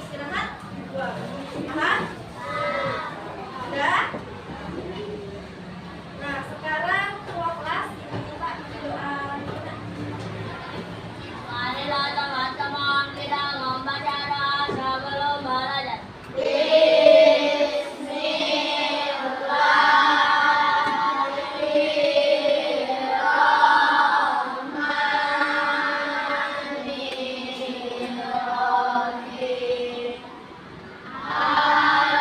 istirahat? Istirahat? Udah? Nah, sekarang ketua kelas diminta doa. Marilah teman-teman kita membaca doa sebelum belajar. Bismillahirrahmanirrahim.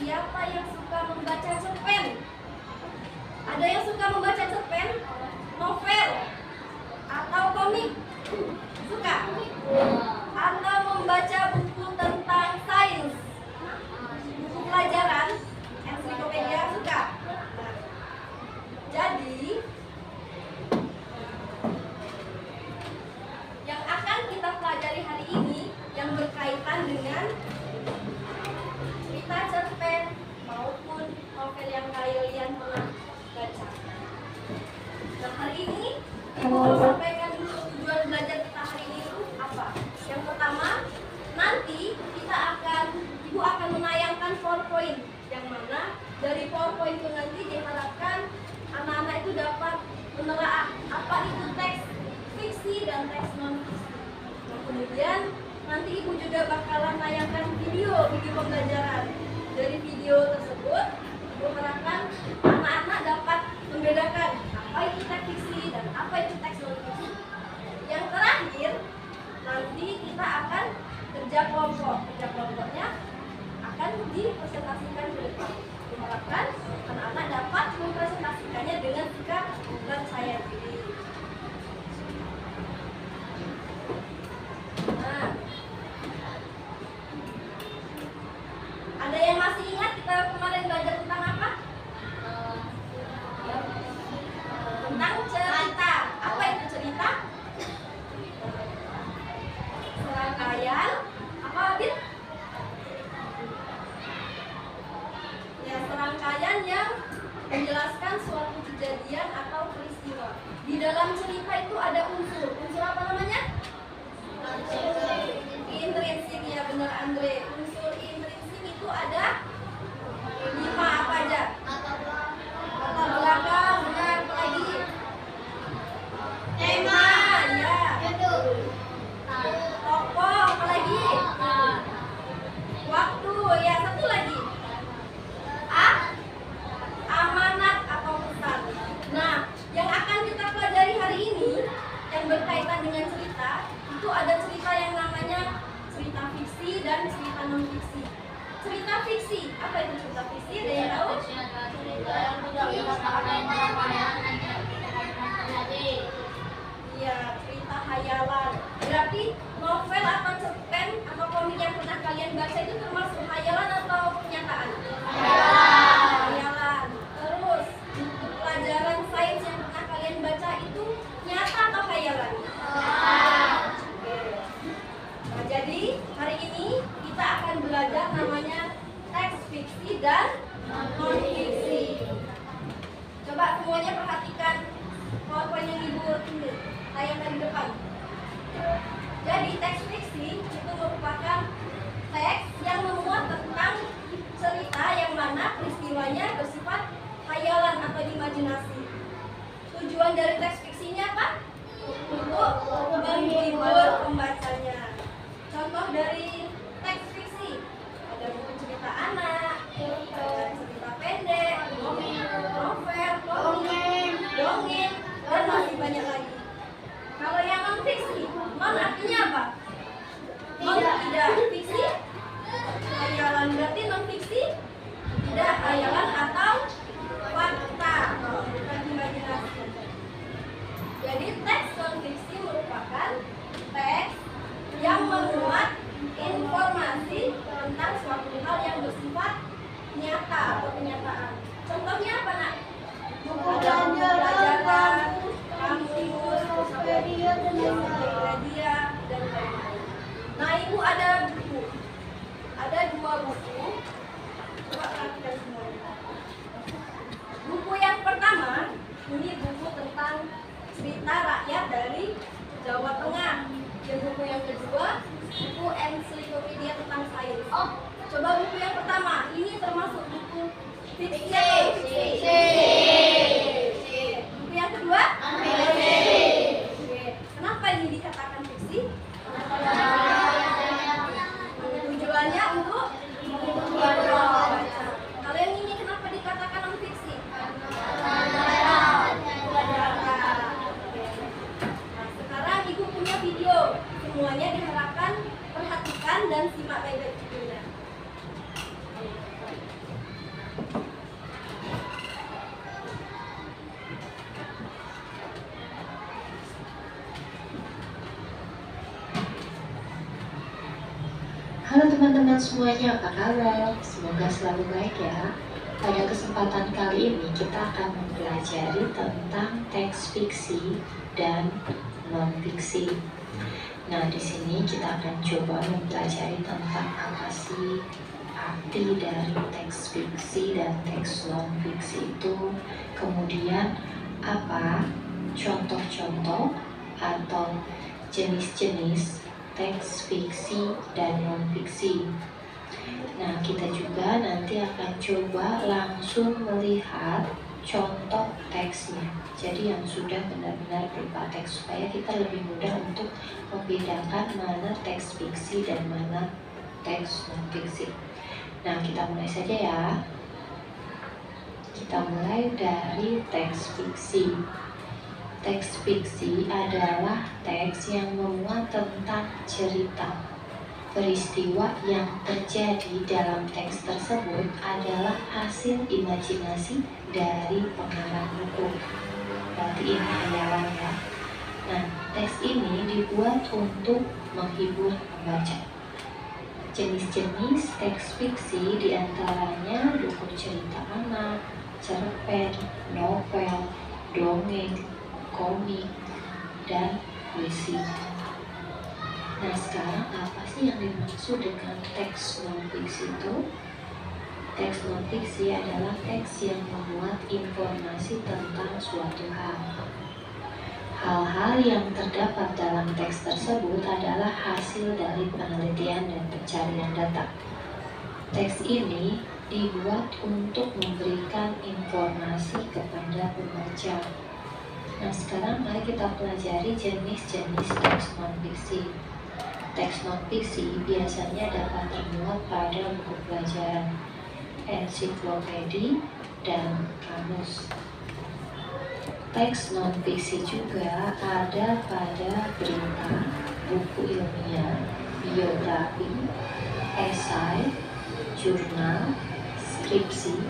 siapa yang suka membaca cerpen? Ada yang suka membaca cerpen? Novel? Atau komik? Suka? Atau membaca buku tentang sains? Buku pelajaran? Ensiklopedia? Suka? Nah, jadi yang akan kita pelajari hari ini yang berkaitan dengan cerita cerpen maupun novel yang kalian pernah baca. Nah, hari ini Ibu mau sampaikan dulu tujuan belajar kita hari ini itu apa. Yang pertama, nanti Ibu akan menayangkan PowerPoint, yang mana dari PowerPoint itu nanti diharapkan anak-anak itu dapat menelaah apa itu teks fiksi dan teks non fiksi. Nah, kemudian nanti Ibu juga bakalan menayangkan video pembelajaran. Dari video tersebut, Ibu harapkan anak-anak dapat membedakan apa itu teks fiksi dan apa itu teks non fiksi. Yang terakhir, nanti kita akan kerja kelompok. Kerja kelompoknya akan dipresentasikan ke depan. Diharapkan anak-anak dapat mempresentasikannya dengan sikap percaya diri. Nah, ada yang masih ingat kita kemarin belajar tentang apa? Tentang cerita. Apa itu cerita? Serangkaian apa, Bin? Ya, serangkaian yang menjelaskan suatu kejadian atau peristiwa. Di dalam cerita itu ada unsur. Unsur apa namanya? Intrinsik, ya benar Andre. Unsur intrinsik itu ada 5, apa aja? Latar belakang, benar. Apa lagi? Tema, ya. Tokoh, apa lagi? Waktu, ya. Satu lagi. Amanat atau pesan. Nah, yang akan kita pelajari hari ini yang berkaitan dengan cerita, itu ada cerita yang namanya cerita fiksi dan cerita non fiksi. Cerita fiksi, apa itu cerita fiksi? Ada yang tahu? Iya, cerita hayalan. Berarti novel atau cerpen atau komik yang pernah kalian baca itu termasuk hayalan atau kenyataan? Hayalan. Terus buku pelajaran sains yang pernah kalian baca itu nyata atau hayalan? Nah, jadi hari ini kita akan belajar namanya teks fiksi dan non fiksi. Coba semuanya perhatikan PowerPoint yang Ibu tayangkan di depan. Jadi teks fiksi itu merupakan teks yang memuat tentang cerita yang mana peristiwanya bersifat hayalan atau imajinasi. Tujuan dari teks fiksinya apa? Untuk menghibur pembacanya. Contoh dari teks fiksi ada buku cerita anak, ada cerita pendek, novel, komik, dongeng, dan masih banyak lagi. Kalau yang non fiksi, non artinya apa? Non tidak fiksi, hayalan. Berarti non fiksi tidak hayalan atau fakta, bukan imajinasi. Jadi teks non fiksi merupakan teks yang memuat informasi tentang suatu hal yang bersifat nyata atau kenyataan. Contohnya apa, Nak? Buku pelajaran, kamus, Wikipedia, dan lain-lain. Nah, Ibu ada buku. Ada 2 buku. Coba perhatikan semuanya. Buku yang pertama, ini buku tentang cerita rakyat dari Jawa Tengah. Dan buku yang kedua, buku ensiklopedia tentang sains. Oh, coba buku yang pertama, ini termasuk buku fiksi atau fiksi? Buku yang kedua? Oke. Kenapa ini dikatakan fiksi? Tujuannya untuk membaca. Kalau yang ini kenapa dikatakan non fiksi? Sekarang Ibu punya video. Semuanya diharapkan perhatikan dan simak baik-baik videonya. teman-teman semuanya, apa kabar? Semoga selalu baik ya. Pada kesempatan kali ini kita akan mempelajari tentang teks fiksi dan non-fiksi. Nah, di sini kita akan coba mempelajari tentang apa sih arti dari teks fiksi dan teks non-fiksi itu. Kemudian apa contoh-contoh atau jenis-jenis teks fiksi dan non-fiksi. Nah, kita juga nanti akan coba langsung melihat contoh teksnya. Jadi yang sudah benar-benar berupa teks, supaya kita lebih mudah untuk membedakan mana teks fiksi dan mana teks non-fiksi. Nah, kita mulai saja ya. Kita mulai dari teks fiksi. Teks fiksi adalah teks yang memuat tentang cerita. Peristiwa yang terjadi dalam teks tersebut adalah hasil imajinasi dari pengarang buku. Berarti ini hayalan ya. Nah, teks ini dibuat untuk menghibur pembaca. Jenis-jenis teks fiksi diantaranya buku cerita anak, cerpen, novel, dongeng, komik, dan puisi. Nah, sekarang apa sih yang dimaksud dengan teks non-fiksi itu? Teks non-fiksi adalah teks yang memuat informasi tentang suatu hal. Hal-hal yang terdapat dalam teks tersebut adalah hasil dari penelitian dan pencarian data. Teks ini dibuat untuk memberikan informasi kepada pembaca. Nah, sekarang mari kita pelajari jenis-jenis teks non-fiksi. Teks non-fiksi biasanya dapat termuat pada buku pelajaran, ensiklopedi, dan kamus. Teks non-fiksi juga ada pada berita, buku ilmiah, biografi, esai, jurnal, skripsi,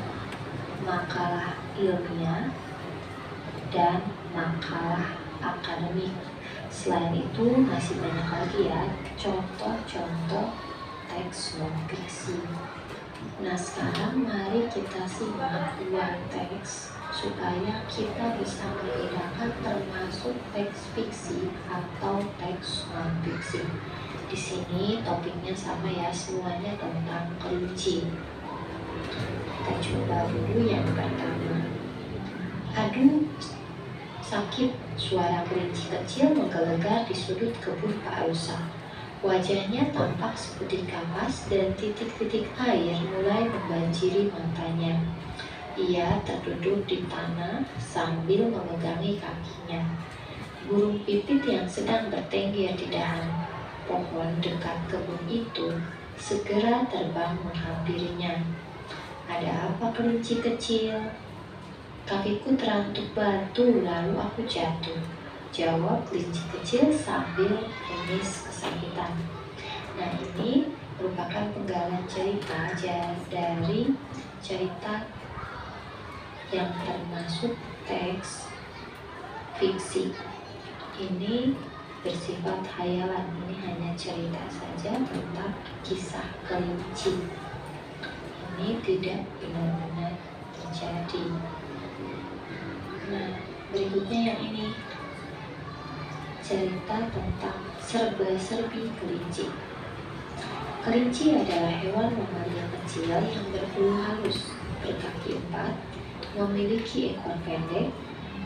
makalah ilmiah, dan makalah akademik. Selain itu masih banyak lagi ya contoh-contoh teks non-fiksi. Nah, sekarang mari kita simak dua teks supaya kita bisa membedakan termasuk teks fiksi atau teks non-fiksi. Di sini topiknya sama ya, semuanya tentang kelinci. Kita coba dulu yang pertama. Aduh, sakit, suara kelinci kecil menggelegar di sudut kebun Pak Rusa. Wajahnya tampak seputih kapas dan titik-titik air mulai membanjiri matanya. Ia terduduk di tanah sambil memegangi kakinya. Burung pipit yang sedang bertengger di dahan pohon dekat kebun itu segera terbang menghampirinya. Ada apa, kelinci kecil? Kakiku terantuk batu, lalu aku jatuh, jawab kelinci kecil sambil menangis kesakitan. Nah, ini merupakan penggalan cerita dari cerita yang termasuk teks fiksi. Ini bersifat hayalan, ini hanya cerita saja tentang kisah kelinci. Ini tidak benar-benar terjadi. Nah, berikutnya yang ini cerita tentang serba-serbi kelinci. Kelinci adalah hewan mamalia kecil yang berbulu halus, berkaki 4, memiliki ekor pendek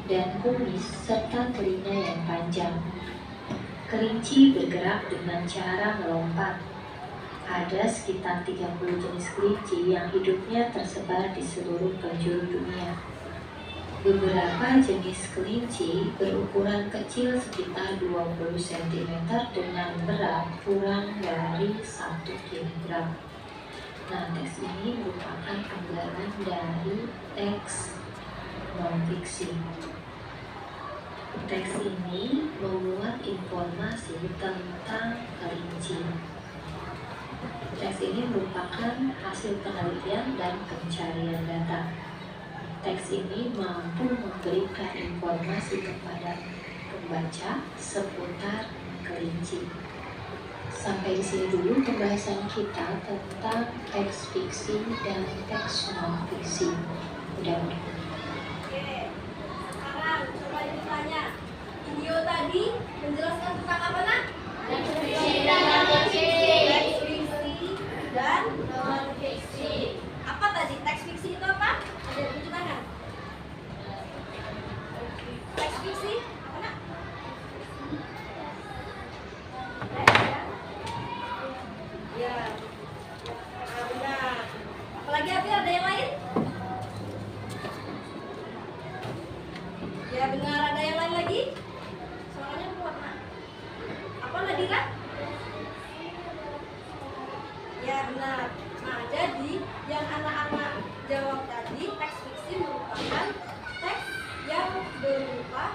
dan kumis serta telinga yang panjang. Kelinci bergerak dengan cara melompat. Ada sekitar 30 jenis kelinci yang hidupnya tersebar di seluruh penjuru dunia. Beberapa jenis kelinci berukuran kecil sekitar 20 cm dengan berat kurang dari 1 kg. Nah, teks ini merupakan penggalan dari teks non-fiksi. Teks ini memuat informasi tentang kelinci. Teks ini merupakan hasil penelitian dan pencarian data. Teks ini mampu memberikan informasi kepada pembaca seputar kelinci. Sampai di sini dulu pembahasan kita tentang teks fiksi dan teks non-fiksi. Mudah-mudahan. Oke, sekarang coba ditanya. Video tadi menjelaskan tentang apa, Nak? Teks fiksi dan non-fiksi. Teks fiksi dan Non-fiksi. apa tadi? Teks fiksi itu apa? Ada tunjuk tangan. Teks fiksi apa, Nak? Teks ya? Ya. Nah, benar. Apalagi ada yang lain? Ya benar, ada yang lain lagi? Suaranya kuat, Nak. Apa, Nadira? Ya benar. Nah, jadi yang anak-anak jawab tadi, teks fiksi merupakan teks yang berupa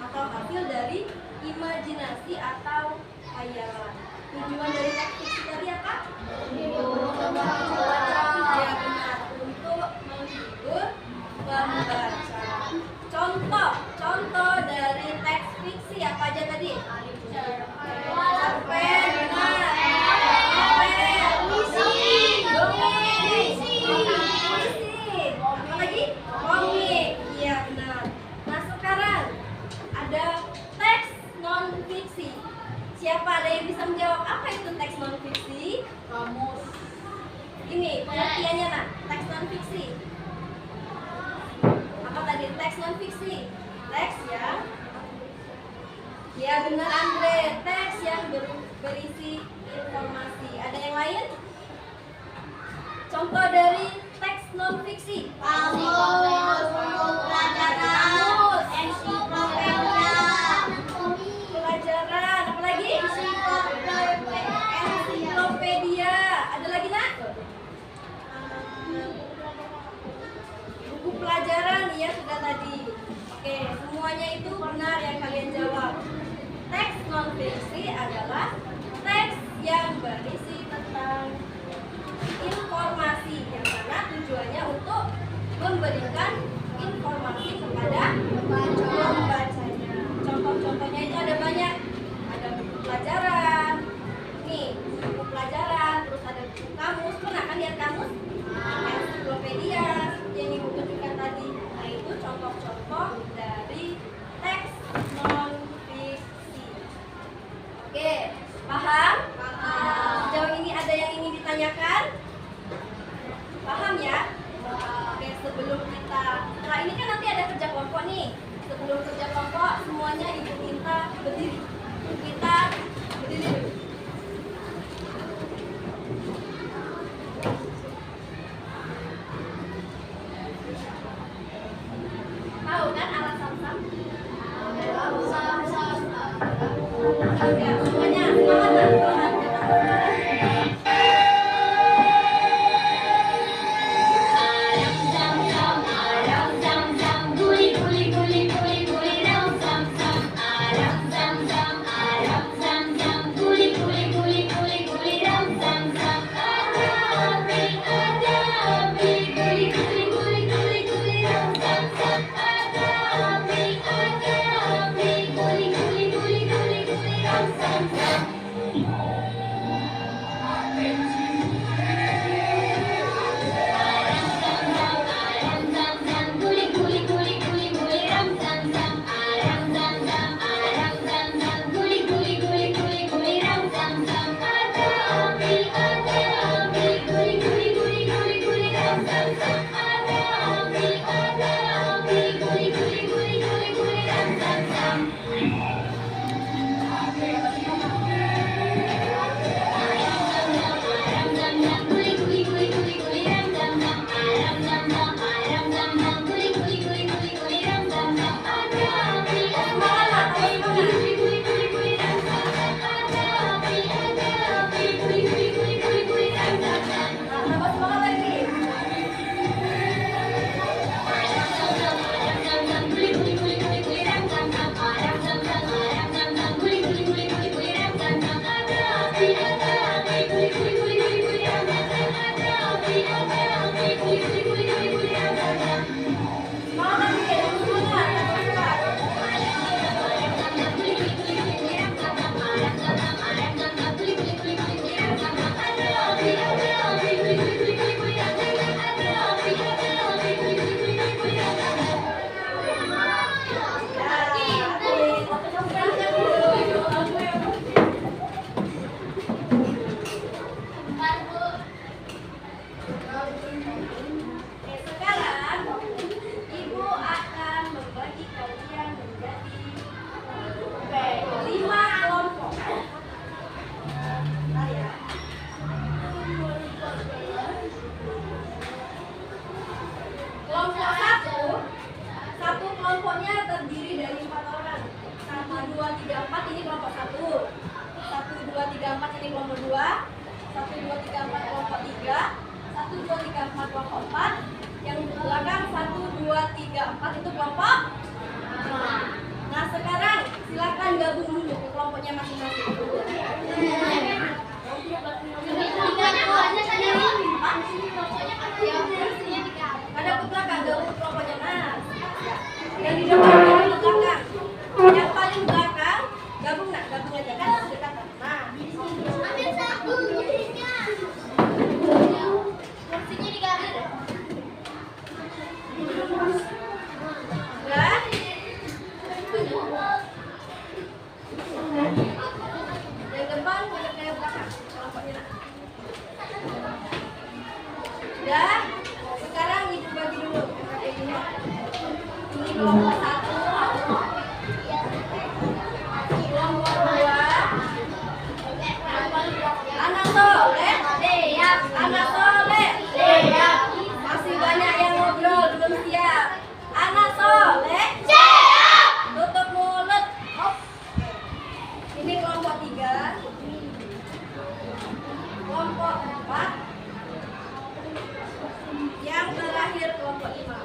atau hasil dari imajinasi atau khayalan. Tujuan dari teks fiksi tadi apa? Ya benar, untuk menghibur pembaca. Contoh dari teks fiksi apa aja tadi? Cerpen, benar. Apa lagi? Komik. Iya benar. Nah sekarang ada teks non fiksi. Siapa ada yang bisa menjawab apa itu teks non fiksi? Kamus. Ini pengertiannya, Nak. Teks non fiksi. Apa tadi teks non fiksi? Teks yang ya benar Andre, teks yang berisi informasi. Ada yang lain? Contoh dari teks non fiksi. Kamus. Pelajaran. Ensiklopedia. Pelajaran, apa lagi? Ensiklopedia. Ada lagi, Nak? Buku pelajaran, ya sudah tadi. Oke, semuanya itu benar yang kalian jawab. Teks non fiksi adalah teks yang berisi tentang informasi yang mana tujuannya untuk memberikan informasi kepada pembacanya. Contoh-contohnya itu ada banyak. Ada buku pelajaran. Nih, buku pelajaran, terus ada buku kamus. Pernah kan lihat kamus? Ensiklopedia yang ibu tunjukkan tadi. Nah, itu contoh-contoh dari teks non fiksi. Oke, paham? Sejauh ini ada yang ingin ditanyakan? Paham ya? Oke, sebelum kita, nah ini kan nanti ada kerja kelompok nih. Sebelum kerja kelompok, semuanya ibu minta berdiri. Kita berdiri Udah? Yang depan banyak yang belakang. Kelompoknya. Udah? Sekarang ibu bagi dulu. Ini kelompok 1, kelompok 2. Anak soleh, anak soleh, masih banyak yang ngobrol belum siap. Anak soleh, tutup mulut. Hop. Ini kelompok 3, kelompok 4, yang terakhir kelompok 5.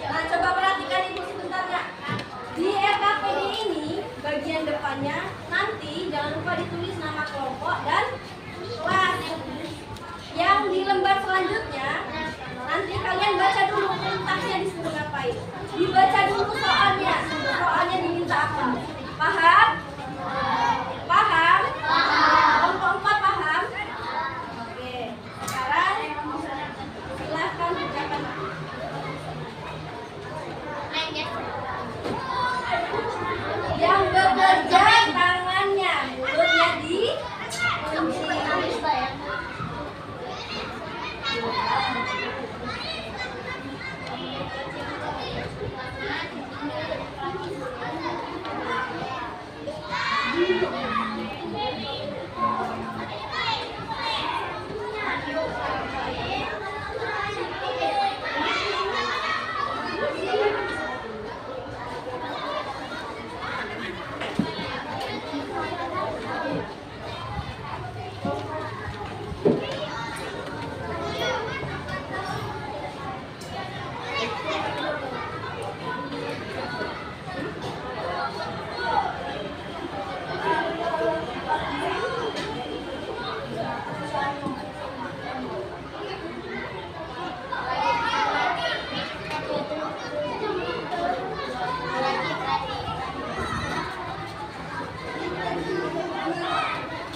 Nah, coba perhatikan ibu sebentar ya. Di RKPD ini bagian depannya nanti jangan lupa ditulis nama kelompok dan kelas. Yang di lembar selanjutnya nanti kalian baca dulu perintahnya disuruh ngapain. Dibaca dulu soalnya. Soalnya diminta apa? Paham? Paham? Kelompok 4 paham? Oke. Sekarang silahkan kerjakan. Yang bekerja tangannya, mulutnya di kunci.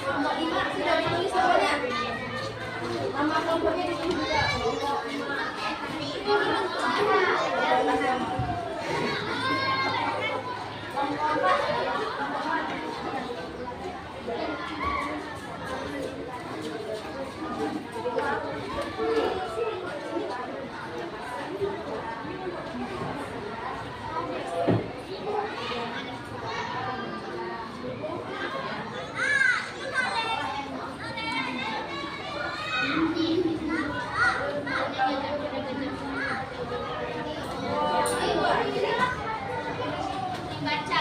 Kelompok 5 sudah ditulis namanya. Nama kelompoknya ditulis juga. Kelompok 5. Baca.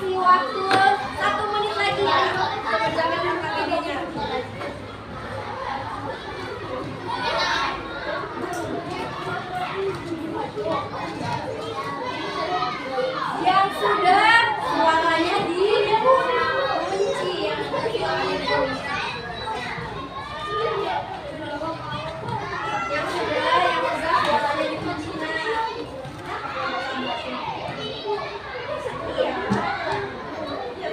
kasih waktu 1 menit lagi ya. Jangan angkat idenya. Yang sudah suaranya dikunci ya. Yang sudah suaranya dikunci nah. Iya.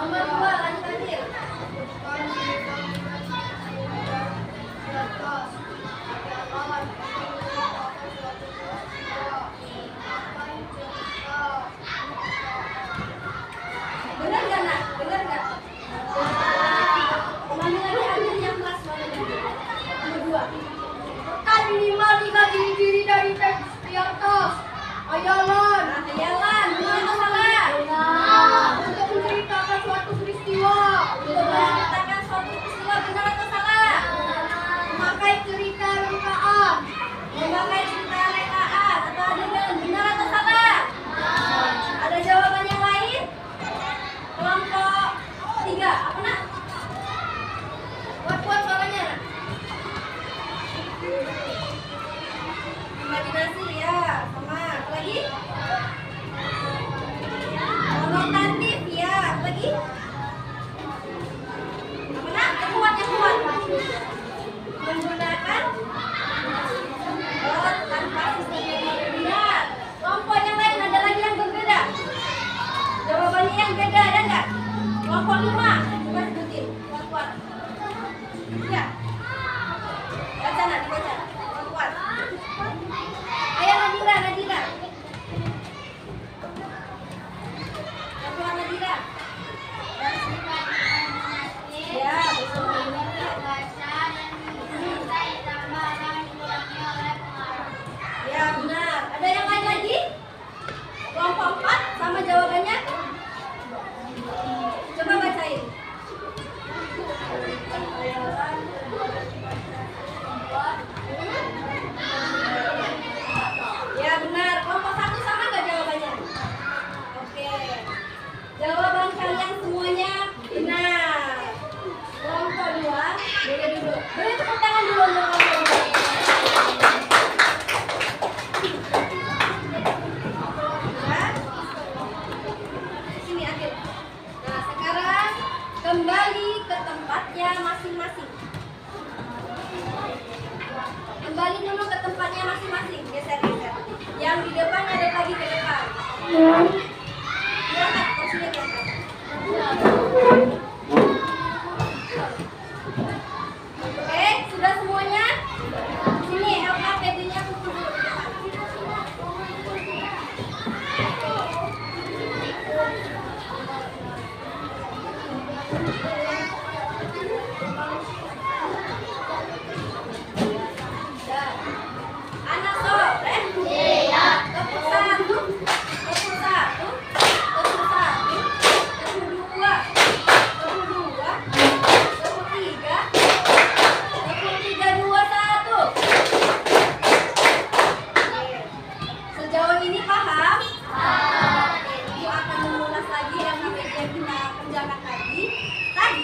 Nomor 2, lanjut Adil. Benar nggak nak? Benar nggak? Ulangi lagi Adil yang kelas mana? Nomor 2. Kan minimal 3 ciri-ciri dari teks di atas. Hayalan. Nah, hayalan, benar atau salah? Untuk menceritakan suatu peristiwa. Untuk menceritakan suatu peristiwa, benar atau salah? Memakai cerita rangkaan. Memakai cerita rekaan atau adegan, benar atau salah? Ada jawaban yang lain? Kelompok 3, apa nak? Kuat-kuat suaranya nak. Imajinasi ya, sama apa lagi? Konotatif ya, apa lagi? Apa nak? Yang kuat, yang kuat. Menggunakan tanpa sistem yang benar. Kelompok yang lain ada lagi yang berbeda. Jawabannya yang beda ada nggak? Kelompok 5, coba sebutin, kuat-kuat. Ya. Baca nak, dibaca. Kuat-kuat. Ayo Nadira, Nadira. Kuat Nadira. Ya, betul. Ya, benar. Ada yang lain lagi? Kelompok 4 sama jawabannya? Coba bacain. Ya, benar. Kelompok 1 sama nggak jawabannya? Oke. Jawaban kalian semuanya benar. Kelompok 2, boleh dulu. Boleh tepuk tangan dulu untuk kelompok 2. Sini Adil. Nah, sekarang kembali ke tempatnya masing-masing. Kembali dulu ke tempatnya masing-masing. Geser-geser. Yang di depan ada lagi ke depan. Diangkat, kursinya diangkat. Oke, sudah semuanya? Sini, LKPD-nya kumpul dulu di depan. Anak sore. Iya. Tepuk 1, tepuk 1, tepuk 1, tepuk 2, tepuk 2, tepuk 3, tepuk 3, 2, 1. Sejauh ini paham? Ibu akan mengulas lagi yang kita kerjakan tadi. Tadi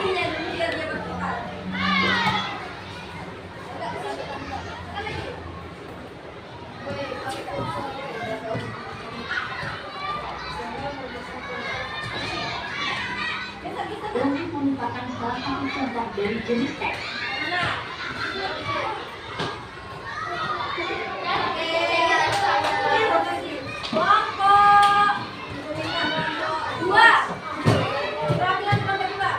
teksnya dulu biar dia berputar. Logik merupakan salah satu contoh dari jenis teks. Kelompok 2. Perwakilan kelompok 2.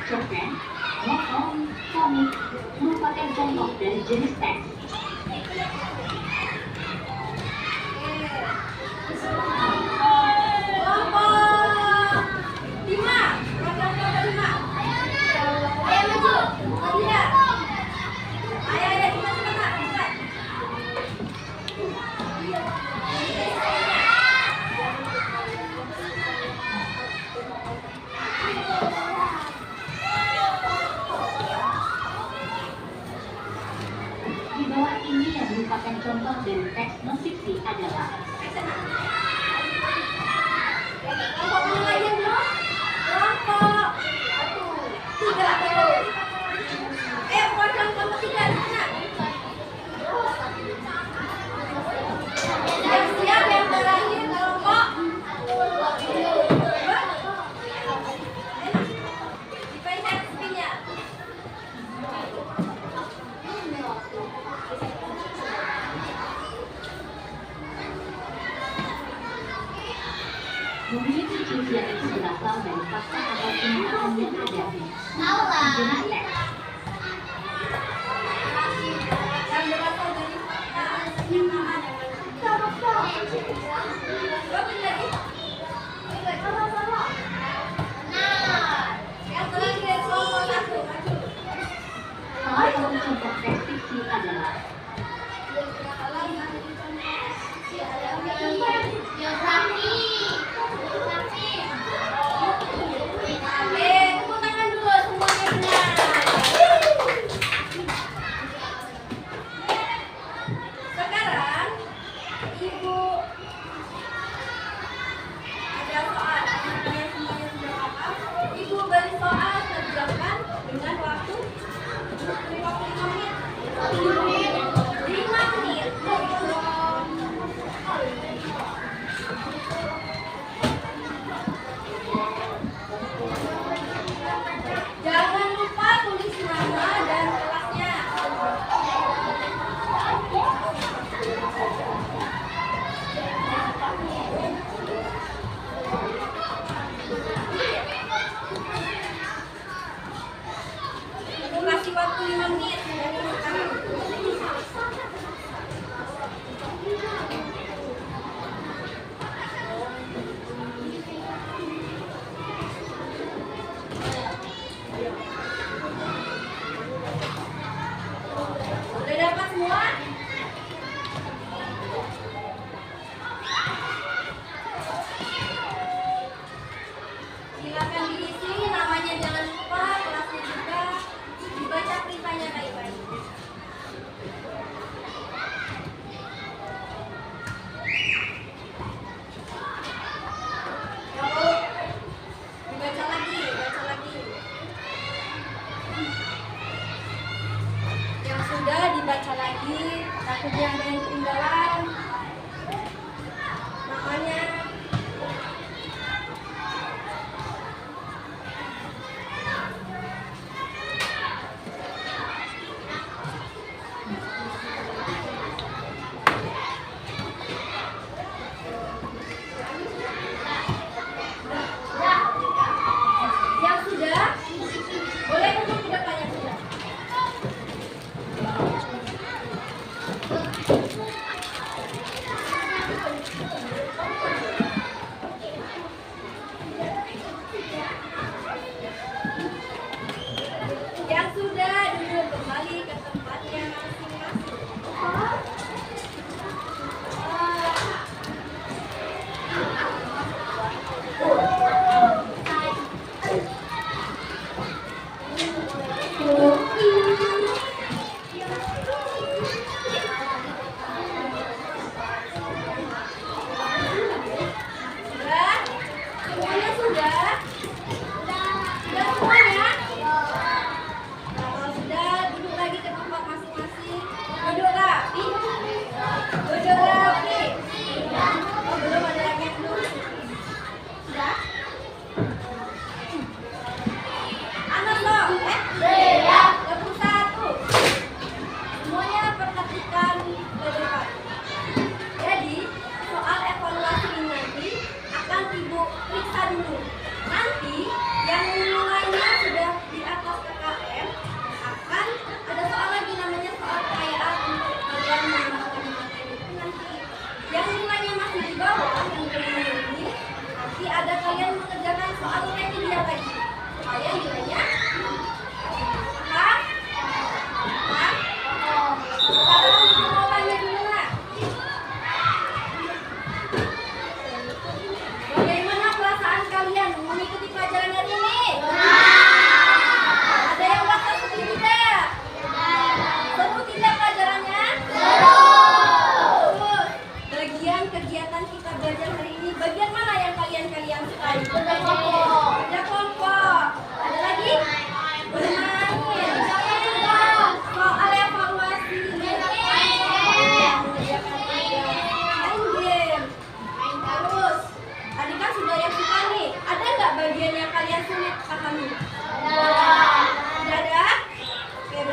Cerpen, novel, komik merupakan contoh dari jenis teks. Kelompok 5. Perwakilan kelompok 5. Ayo maju. Tidak. Ayo cepat. Di bawah ini yang merupakan contoh dari teks non-fiksi adalah Kelompok mana lagi yang belum? Kelompok 3. Ayo perwakilan kelompok 3 di sana. Siap yang terakhir kelompok 2. Dipencet spinnya. memiliki ciri yang itu berasal dari fakta atau kenyataan yang ada di jenis teks. Yang berasal dari fakta atau kenyataan yang ada. Coba lagi. Yang terakhir kelompok 1. Maju. Salah satu contoh teks fiksi adalah Tepuk tangan dulu semuanya benar. Sekarang Ibu ada soal. Kalian semuanya sudah paham? Ibu beri soal kerjakan dengan waktu 55 menit. 5 menit. Jangan lupa tulis nama dan kelasnya. Ibu kasih waktu 5 menit dari sekarang. Udah dapat semua? Silakan diisi namanya, jangan lupa kelasnya juga, dibaca perintahnya baik-baik. Dibaca lagi. Yang sudah dibaca lagi, takutnya ada yang ketinggalan. Namanya. Yang sudah, boleh untuk ke depan yang sudah.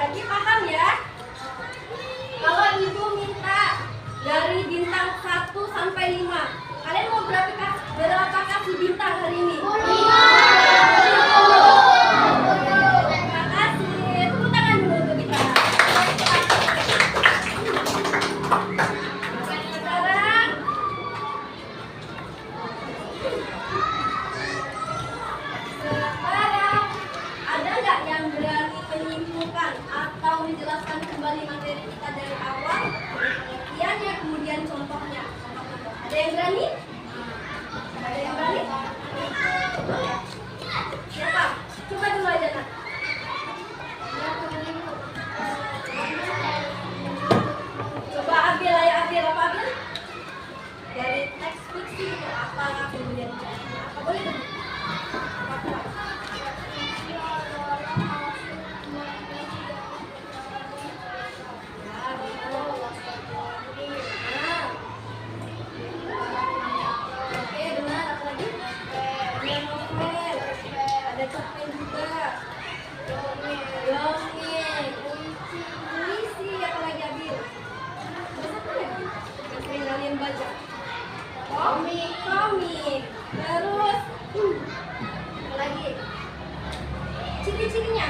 lagi paham ya? Kalau ibu minta dari bintang 1 sampai 5, kalian mau berapa kasih bintang hari ini? 5. Terima kasih. Tepuk tangan dulu untuk kita. Sekarang ada nggak yang berani menyimpulkan atau menjelaskan kembali materi kita dari awal, pengertiannya, kemudian contohnya? Ada yang berani? Ada yang berani? Siapa? Coba dulu aja, Nak. Coba ambil aja, ambil apa ambil? Dari teks fiksi itu apa, kemudian apa boleh tuh? Apa? Oke, benar. Apa lagi? Ada novel, ada cerpen juga, dongeng, puisi, apa lagi Abil? Ada satu lagi yang sering kalian baca. Komik. Terus apa lagi? Ciri-cirinya.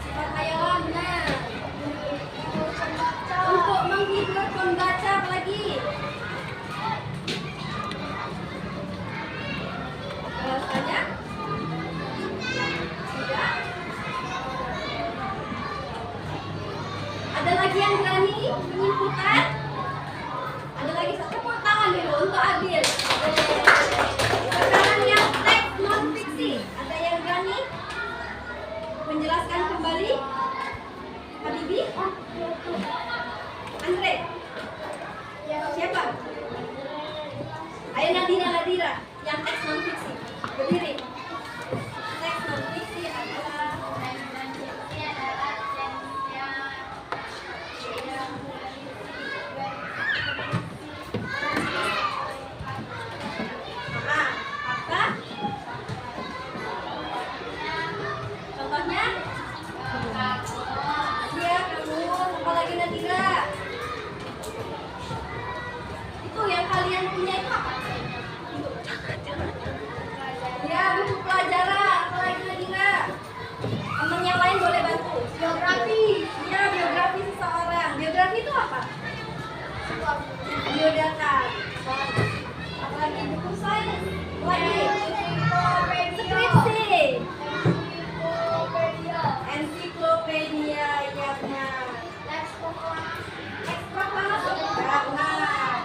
Sifat hayawan, benar. Untuk menghibur pembaca, apa lagi? Alasannya? Sudah? Ada lagi yang berani menyimpulkan? Ada lagi satu, tepuk tangan dulu untuk Abil. Sekarang yang teks non fiksi, ada yang berani menjelaskan kembali? Habibi? Andre? Siapa? Ayo Nadira, yang teks non fiksi. Berdiri. Teks non fiksi adalah apa? Contohnya? Iya, kamu. Apa lagi Nadira? Itu yang kalian punya itu apa? Ya, buku pelajaran. Apa lagi Nadira? Teman yang lain boleh bantu. Biografi. Iya, biografi seseorang. Biografi itu apa? Biodata. Apalagi buku sains. Lagi skripsi. Ensiklopedia, ya benar. Ekspropolasi. Benar.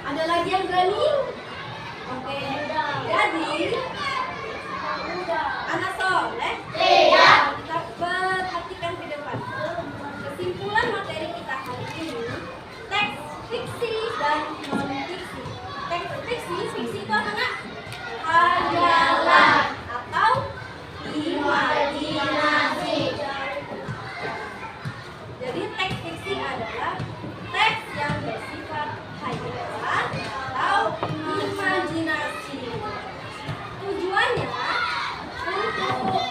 Ada lagi yang berani? Oke. Jadi anak soleh. Iya. Kita perhatikan ke depan. Kesimpulan materi kita hari ini, teks fiksi dan non fiksi. Teks fiksi itu apa Nak? Hayalan atau imajinasi. Jadi teks fiksi adalah teks yang bersifat hayalan atau imajinasi. Tujuannya untuk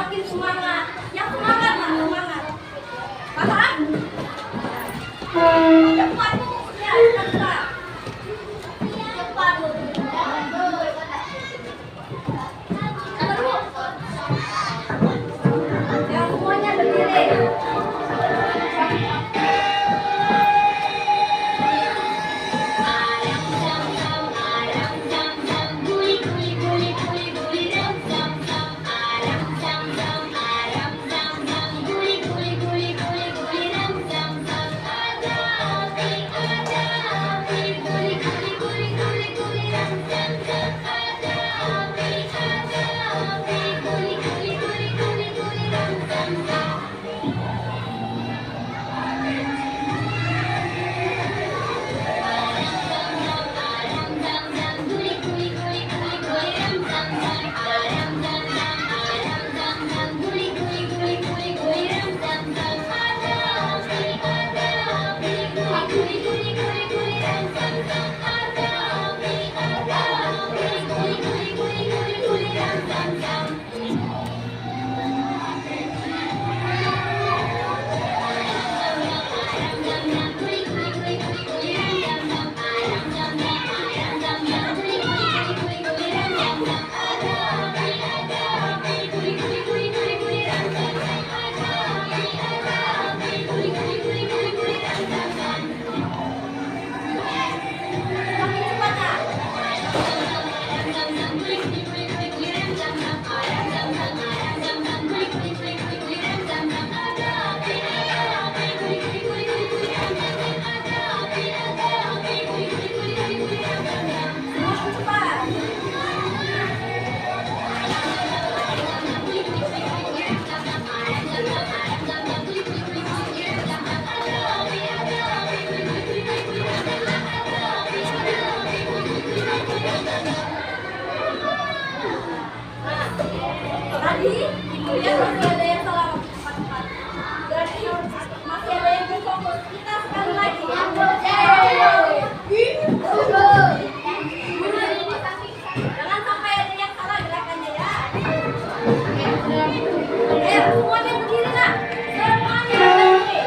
makin semangat. Yang semangat lah, semangat. Paham? Cepat Bu. Ya, cepat. Cepat Bu. Sabar Bu. Ya, semuanya berdiri. Tadi ibu lihat masih ada yang salah cepat-cepat. Berarti masih ada yang belum fokus. Kita sekali lagi. Jangan sampai ada yang salah gerakannya ya. Semuanya berdiri nak. Semuanya berdiri.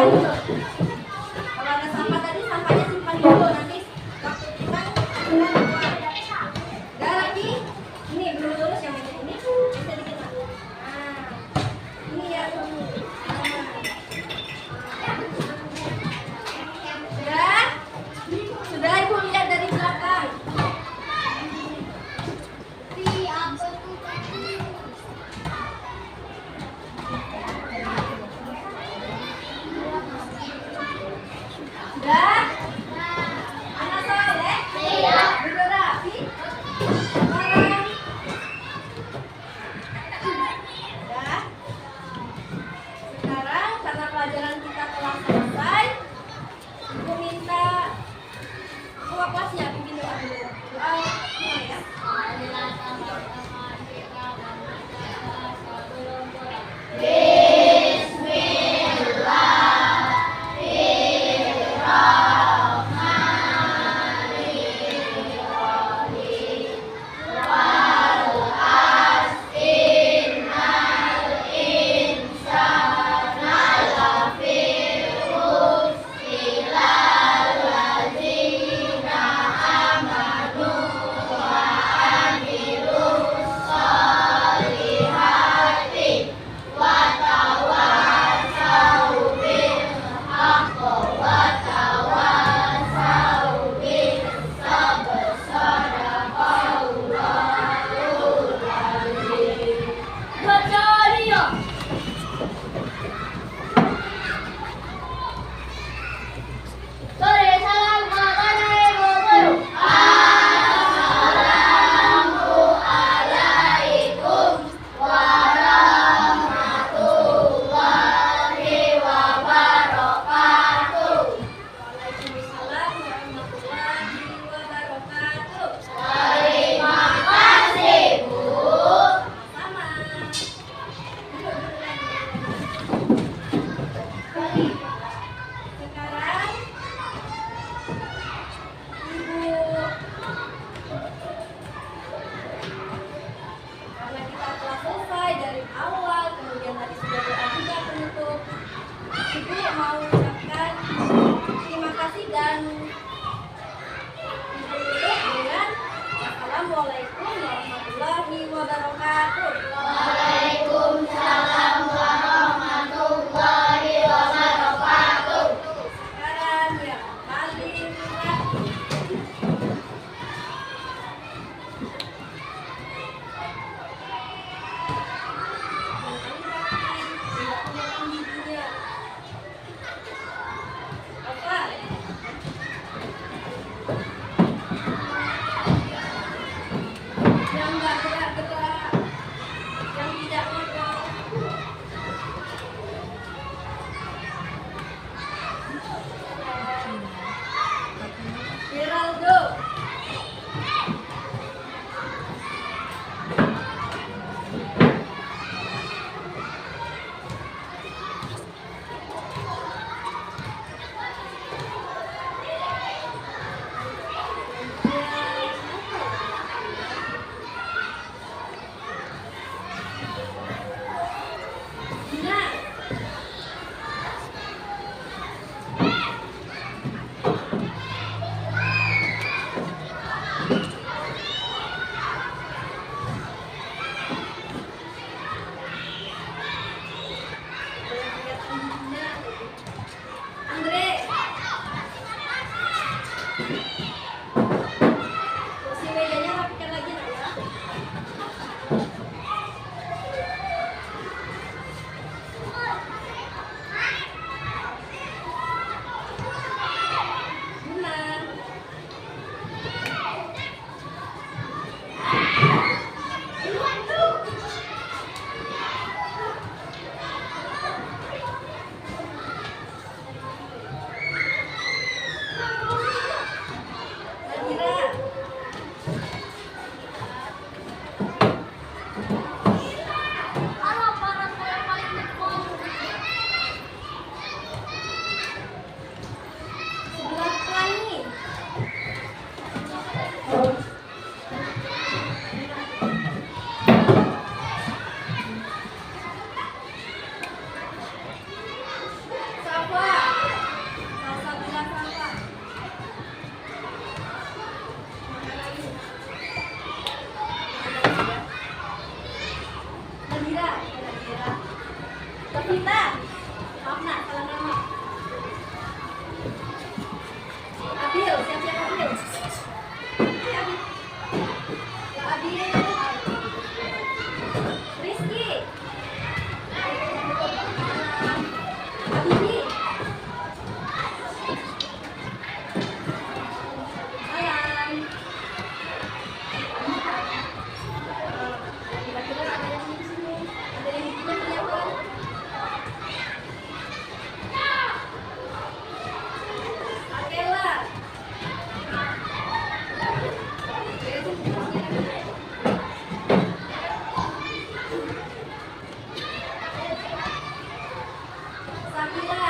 dulu. Kalau ada sampah tadi, sampahnya simpan dulu. Nanti waktu kita keluar. Udah lagi. Ini belum lurus yang ini. Bisa dikit lah. Nah, ini ya. Sudah? Sudah Ibu lihat dari belakang. Sudah? Anak soleh? Iya. Berapi? Sekarang? Sudah? Sekarang karena pelajaran kita telah selesai, Ibu minta ketua kelasnya bikin doa dulu. Doa semua ya. Waalaikumsalam warahmatullahi wabarakatuh. Terima kasih, Bu. Sama. Sekarang Ibu, karena kita telah selesai dari awal, kemudian tadi sudah doa juga penutup. Ibu mau ucapkan terima kasih dan Ibu tutup dengan Assalamualaikum warahmatullahi wabarakatuh. Waalaikumsalam warahmatullahi wabarakatuh. Sekarang yang paling terakhir. Apa? Yang nggak gerak-gerak, yang tidak ngobrol. Geraldo. Gina. Andre. Kursi mejanya rapikan lagi nak ya. Nadira. Tevita. Maaf nak, salah nama. Abil, siap-siap Abil. Ini Abil. Kak Abil. Rizky. Habibi. Alan. Kira-kira ada yang di sini. Ada yang di sini kelihatan. Akela. Sakila.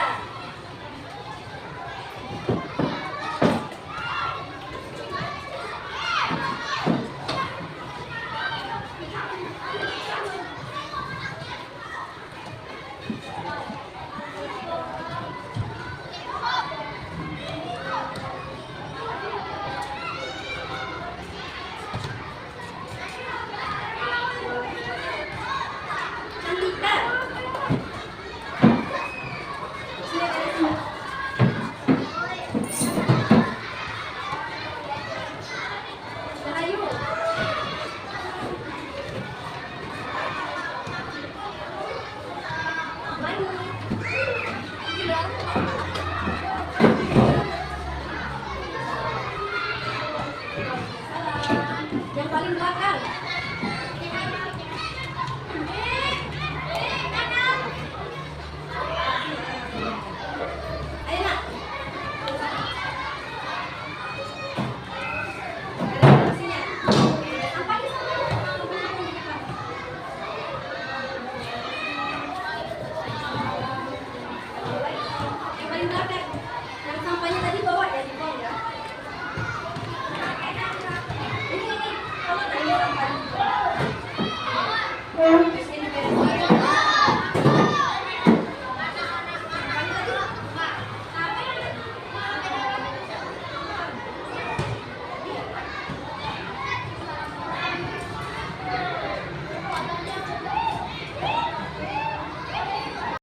Cantika. Sini ada sini. Rahayu. Mani. Gila. Yang paling belakang. Ayo nak. Ada kursinya. Sampai di sana. Yang paling belakang. Yang sampahnya tadi bawa ya di bawah ya. Ini. Kalau tadi orang paling.